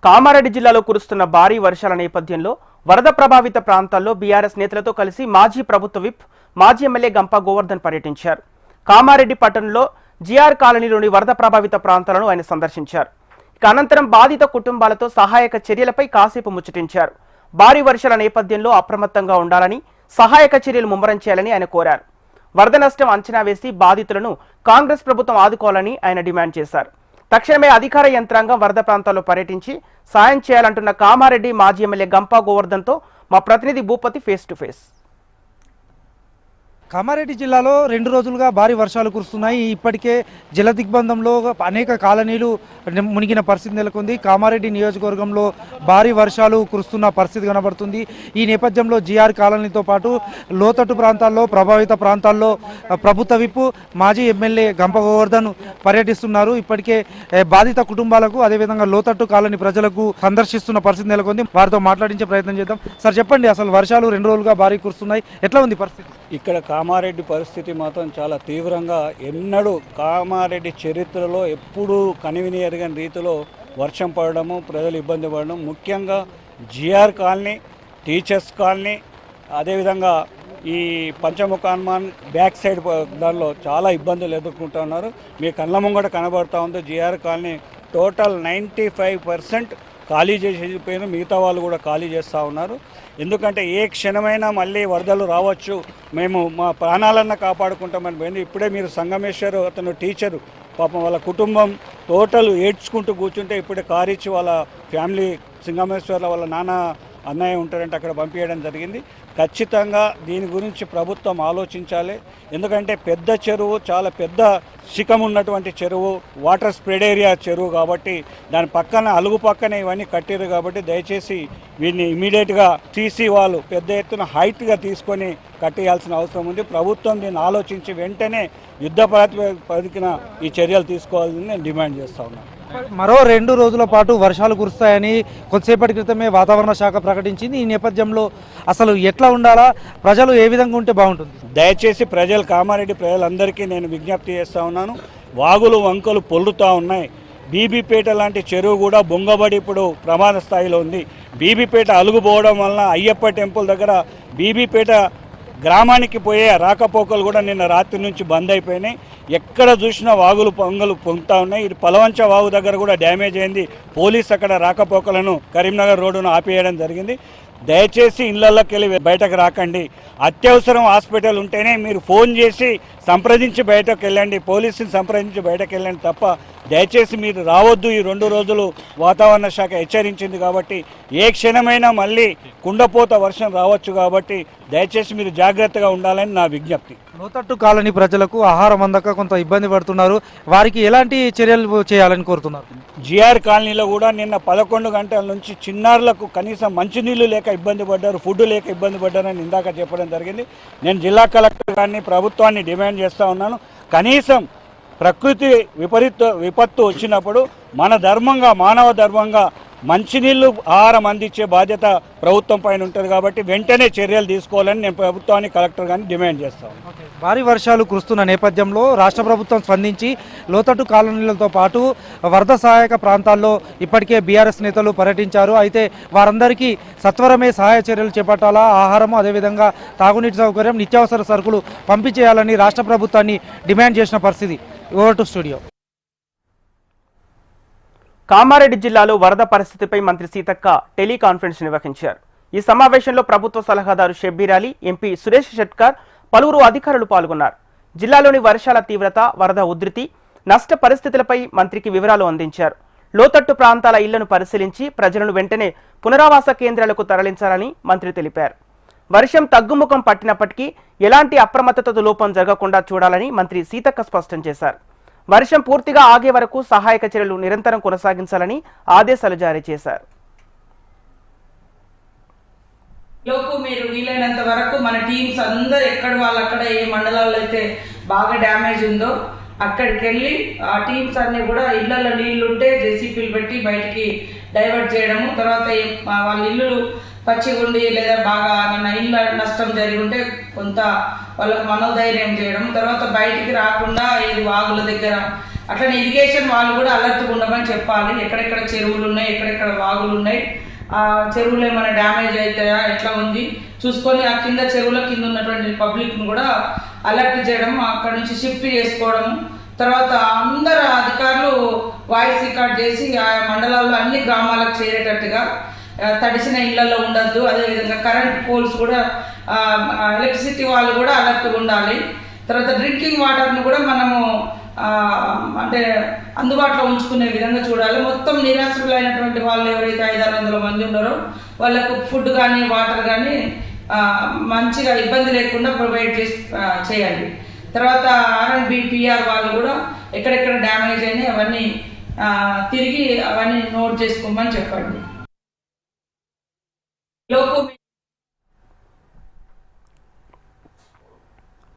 కామారెడ్డి జిల్లాలో కురుస్తున్న భారీ వర్షాల నేపథ్యంలో వరద ప్రభావిత ప్రాంతాల్లో బీఆర్ఎస్ నేతలతో కలిసి మాజీ ప్రభుత్వ విప్ మాజీ ఎమ్మెల్యే గంప గోవర్ధన్ పర్యటించారు. కామారెడ్డి పట్టణంలో జిఆర్ కాలనీలోని వరద ప్రభావిత ప్రాంతాలను ఆయన సందర్శించారు. అనంతరం బాధిత కుటుంబాలతో సహాయక చర్యలపై కాసేపు ముచ్చటించారు. భారీ వర్షాల నేపథ్యంలో అప్రమత్తంగా ఉండాలని, సహాయక చర్యలు ముమ్మరం చేయాలని ఆయన కోరారు. వరద నష్టం అంచనా వేసి బాధితులను కాంగ్రెస్ ప్రభుత్వం ఆదుకోవాలని ఆయన డిమాండ్ చేశారు. తక్షణమే అధికార యంత్రాంగం వరద ప్రాంతాల్లో పర్యటించి సాయం చేయాలంటున్న కామారెడ్డి మాజీ ఎమ్మెల్యే గంప గోవర్ధన్తో మా ప్రతినిధి Bhupathi face to face. Kamareddy జిల్లాలో 2 రోజులుగా భారీ వర్షాలు కురుస్తున్నాయి. ఇప్పటికే జల దిగ్బంధంలో అనేక కాలనీలు మునిగిన పరిస్థితి నెలకొంది. కామారెడ్డి నియోజకవర్గంలో భారీ వర్షాలు కురుస్తున్న పరిస్థితి కనబడుతుంది. ఈ నేపథ్యంలో జిఆర్ కాలనీతో పాటు లోతట్టు ప్రాంతాల్లో ప్రభావిత ప్రాంతాల్లో ప్రభుత్వ విప్పు మాజీ ఎమ్మెల్యే గంప గోవర్ధన్ పర్యటిస్తున్నారు. ఇప్పటికే బాధిత కుటుంబాలకు అదేవిధంగా లోతట్టు కాలనీ ప్రజలకు సందర్శిస్తున్న పరిస్థితి నెలకొంది. వారితో మాట్లాడించే ప్రయత్నం చేద్దాం. సార్ చెప్పండి, అసలు వర్షాలు 2 రోజులుగా భారీ కురుస్తున్నాయి, ఎట్లా ఉంది పరిస్థితి? ఇక్కడ కామారెడ్డి పరిస్థితి మాత్రం చాలా తీవ్రంగా, ఎన్నడూ కామారెడ్డి చరిత్రలో ఎప్పుడూ కనివిని ఎరగని రీతిలో వర్షం పడడము, ప్రజలు ఇబ్బంది పడడం, ముఖ్యంగా జిఆర్ కాలనీ, టీచర్స్ కాలనీ, అదేవిధంగా ఈ పంచముఖ హనుమాన్ బ్యాక్ సైడ్ దానిలో చాలా ఇబ్బందులు ఎదుర్కొంటున్నారు. మీ కళ్ళ ముంగట కనబడుతూ ఉంది. జిఆర్ కాలనీ టోటల్ 95% ఖాళీ చేసిపోయిన, మిగతా వాళ్ళు కూడా ఖాళీ చేస్తూ ఉన్నారు. ఎందుకంటే ఏ క్షణమైనా మళ్ళీ వరదలు రావచ్చు, మేము మా ప్రాణాలన్నా కాపాడుకుంటామని పోయింది. ఇప్పుడే మీరు సంగమేశ్వర్ అతను టీచరు, పాపం వాళ్ళ కుటుంబం టోటల్ ఏడ్చుకుంటూ కూర్చుంటే ఇప్పుడే కారిచ్చి వాళ్ళ ఫ్యామిలీ సింగమేశ్వర్లో వాళ్ళ నాన్న అన్నయ్య ఉంటారంటే అక్కడ పంపించడం జరిగింది. ఖచ్చితంగా దీని గురించి ప్రభుత్వం ఆలోచించాలి. ఎందుకంటే పెద్ద చెరువు, చాలా పెద్ద శిఖం ఉన్నటువంటి చెరువు, వాటర్ స్ప్రెడ్ ఏరియా చెరువు కాబట్టి దాని పక్కన అలుగు పక్కనే ఇవన్నీ కట్టారు కాబట్టి దయచేసి వీటిని ఇమీడియట్గా సీసీ వాళ్ళు పెద్ద ఎత్తున హైట్గా తీసుకొని కట్టేయాల్సిన అవసరం ఉంది. ప్రభుత్వం దీన్ని ఆలోచించి వెంటనే యుద్ధ ప్రాతిపదికన ఈ చర్యలు తీసుకోవాలని నేను డిమాండ్ చేస్తా ఉన్నాను. మరో 2 రోజుల పాటు వర్షాలు కురుస్తాయని కొద్దిసేపటి క్రితమే వాతావరణ శాఖ ప్రకటించింది. ఈ నేపథ్యంలో అసలు ఎట్లా ఉండాలా, ప్రజలు ఏ విధంగా ఉంటే బాగుంటుంది? దయచేసి కామారెడ్డి ప్రజలందరికీ నేను విజ్ఞప్తి చేస్తూ ఉన్నాను. వాగులు వంకలు పొల్లుతూ ఉన్నాయి. బీబీపేట లాంటి చెరువు కూడా బొంగబడి ఇప్పుడు ప్రమాద స్థాయిలో ఉంది. బీబీపేట అలుగుపోవడం వలన అయ్యప్ప టెంపుల్ దగ్గర బీబీపేట గ్రామానికి పోయే రాకపోకలు కూడా నిన్న రాత్రి నుంచి బంద్ అయిపోయినాయి. ఎక్కడ చూసినా వాగులు పొంగలు పొంగుతూ ఉన్నాయి. ఇది పలవంచ వాగు దగ్గర కూడా డ్యామేజ్ అయింది. పోలీస్ అక్కడ రాకపోకలను కరీంనగర్ రోడ్డును ఆపేయడం జరిగింది. దయచేసి ఇళ్లలోకి వెళ్ళి బయటకు రాకండి. అత్యవసరం హాస్పిటల్ ఉంటేనే మీరు ఫోన్ చేసి సంప్రదించి బయటకు వెళ్ళండి, పోలీసుని సంప్రదించి బయటకు వెళ్ళండి తప్ప దయచేసి మీరు రావద్దు. ఈ 2 రోజులు వాతావరణ శాఖ హెచ్చరించింది కాబట్టి ఏ క్షణమైనా మళ్ళీ కుండపోత వర్షం రావచ్చు కాబట్టి దయచేసి మీరు జాగ్రత్తగా ఉండాలని నా విజ్ఞప్తి. లోతట్టు కాలనీ ప్రజలకు ఆహారం అందక కొంత ఇబ్బంది పడుతున్నారు. వారికి ఎలాంటి చర్యలు చేయాలని కోరుతున్నారు? జిఆర్ కాలనీలో కూడా నిన్న 11 గంటల నుంచి చిన్నారులకు కనీసం మంచినీళ్ళు లేక ఇబ్బంది పడ్డారు, ఫుడ్ లేక ఇబ్బంది పడ్డారని ఇందాక చెప్పడం జరిగింది. నేను జిల్లా కలెక్టర్ గారిని, ప్రభుత్వాన్ని డిమాండ్ చేస్తూ ఉన్నాను. కనీసం ప్రకృతి విపత్తు వచ్చినప్పుడు మన ధర్మంగా, మానవ ధర్మంగా మంచినీళ్లు, ఆహారం అందించే బాధ్యత ప్రభుత్వం పైన ఉంటుంది కాబట్టి వెంటనే చర్యలు తీసుకోవాలని నేను ప్రభుత్వాన్ని, కలెక్టర్ గారిని డిమాండ్ చేస్తాను. భారీ వర్షాలు కురుస్తున్న నేపథ్యంలో రాష్ట్ర ప్రభుత్వం స్పందించి లోతట్టు కాలనీలతో పాటు వరద సహాయక ప్రాంతాల్లో ఇప్పటికే బీఆర్ఎస్ నేతలు పర్యటించారు. అయితే వారందరికీ సత్వరమే సహాయ చర్యలు చేపట్టాలా, ఆహారము అదేవిధంగా తాగునీటి సౌకర్యం, నిత్యావసర సరుకులు పంపించేయాలని రాష్ట్ర ప్రభుత్వాన్ని డిమాండ్ చేసిన పరిస్థితి. Over to studio. కామారెడ్డి జిల్లాలో వరద పరిస్థితిపై మంత్రి సీతక్క టెలికాన్ఫరెన్స్ నిర్వహించారు. ఈ సమావేశంలో ప్రభుత్వ సలహాదారు షబ్బీర్ అలీ, ఎంపీ సురేష్ షెట్కర్, పలువురు అధికారులు పాల్గొన్నారు. జిల్లాలోని వర్షాల తీవ్రత, వరద ఉధృతి, నష్ట పరిస్థితులపై మంత్రికి వివరాలు అందించారు. లోతట్టు ప్రాంతాల ఇళ్లను పరిశీలించి ప్రజలను వెంటనే పునరావాస కేంద్రాలకు తరలించాలని మంత్రి తెలిపారు. వర్షం తగ్గుముఖం పట్టినప్పటికీ ఎలాంటి అప్రమత్తత లోపం జరగకుండా చూడాలని మంత్రి సీతక్క స్పష్టం చేశారు. వర్షం పూర్తిగా ఆగే వరకు సహాయక చర్యలు నిరంతరం కొనసాగించాలని ఆదేశాలు జారీ చేశారు. లోపు మీరు వీలైనంత వరకు మన టీమ్స్ అందరు ఎక్కడ వాళ్ళక్కడ ఏ మండలాల్లో అయితే బాగా డ్యామేజ్ ఉందో అక్కడికి వెళ్ళి ఆ టీమ్స్ అన్ని కూడా ఇళ్లలో నీళ్లుంటే జేసీపీలు పెట్టి బయటికి డైవర్ట్ చేయడము, తర్వాత వాళ్ళ ఇల్లులు పచ్చిగుండి లేదా బాగా ఏమన్నా ఇళ్ళ నష్టం జరిగి ఉంటే కొంత వాళ్ళకు మనోధైర్యం చేయడం, తర్వాత బయటికి రాకుండా ఏది వాగుల దగ్గర అట్లనే ఇరిగేషన్ వాళ్ళు కూడా అలర్ట్గా ఉండమని చెప్పాలి. ఎక్కడెక్కడ చెరువులు ఉన్నాయి, ఎక్కడెక్కడ వాగులు ఉన్నాయి, ఆ చెరువులు ఏమైనా డ్యామేజ్ అవుతాయా, ఎట్లా ఉంది చూసుకొని ఆ కింద చెరువుల కింద ఉన్నటువంటి పబ్లిక్ను కూడా అలర్ట్ చేయడం, అక్కడ నుంచి షిఫ్ట్ చేసుకోవడం. తర్వాత అందరు అధికారులు వాయిస్ రికార్డ్ చేసి ఆ మండలాల్లో అన్ని గ్రామాలకు చేరేటట్టుగా, తడిసిన ఇళ్లలో ఉండద్దు. అదేవిధంగా కరెంట్ పోల్స్ కూడా, ఎలక్ట్రిసిటీ వాళ్ళు కూడా అలర్ట్గా ఉండాలి. తర్వాత డ్రింకింగ్ వాటర్ను కూడా మనము అంటే అందుబాటులో ఉంచుకునే విధంగా చూడాలి. మొత్తం నిరాశ్రులైనటువంటి వాళ్ళు ఎవరైతే 500-600 మంది ఉన్నారో వాళ్ళకు ఫుడ్ కానీ వాటర్ కానీ మంచిగా ఇబ్బంది లేకుండా ప్రొవైడ్ చేయాలి. తర్వాత R&B PR వాళ్ళు కూడా ఎక్కడెక్కడ డ్యామేజ్ అయినాయి అవన్నీ తిరిగి అవన్నీ నోట్ చేసుకోమని చెప్పండి. లోకో